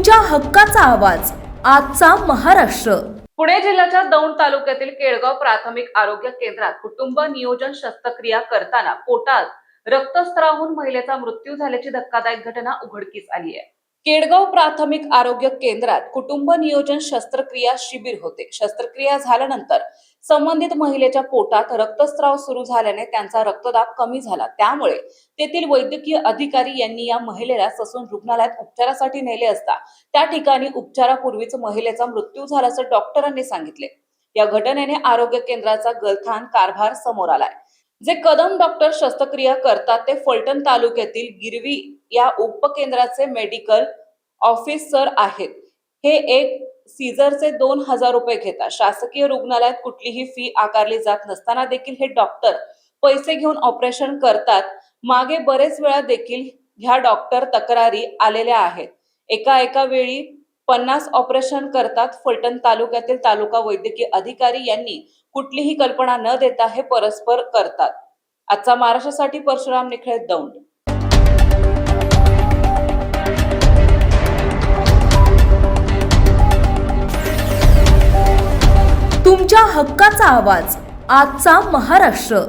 तुमच्या हक्काचा आवाज आजचा महाराष्ट्र। पुणे जिल्ह्याच्या दौंड तालुक्यातील केळगाव प्राथमिक आरोग्य केंद्रात कुटुंब नियोजन शस्त्रक्रिया करताना पोटात रक्तस्रावाहून महिलेचा मृत्यू झाल्याची धक्कादायक घटना उघडकीस आली आहे। केळगाव प्राथमिक आरोग्य केंद्रात कुटुंब नियोजन शस्त्रक्रिया शिबिर होते। शस्त्रक्रिया झाल्यानंतर संबंधित महिलेच्या पोटात रक्तस्राव सुरू झाल्याने त्यांचा रक्तदाब कमी झाला। त्यामुळे तेथील वैद्यकीय अधिकारी यांनी या महिलेला ससून रुग्णालयात उपचारासाठी नेले असता त्या ठिकाणी उपचारापूर्वीच महिलेचा मृत्यू झाल्याचं डॉक्टरांनी सांगितले। या घटनेने आरोग्य केंद्राचा गलथान कारभार समोर आलाय। जे कदम डॉक्टर शस्त्रक्रिया करतात ते फलटण तालुक्यातील गिरवी या उपकेंद्राचे मेडिकल ऑफिसर आहेत। हे एक सीझरचे 2000 रुपये घेतात। शासकीय रुग्णालयात कुठलीही फी आकारली जात नसताना देखील हे डॉक्टर पैसे घेऊन ऑपरेशन करतात। मागे बरेच वेळा देखील ह्या डॉक्टर तक्रारी आलेल्या आहेत। एका वेळी 50 ऑपरेशन करतात। फलटण तालुक्यातील तालुका वैद्यकीय अधिकारी यांनी कुठलीही कल्पना न देता हे परस्पर करतात। आजचा महाराष्ट्रासाठी परशुराम निखळे, दौंड। तुमच्या हक्काचा आवाज आजचा महाराष्ट्र।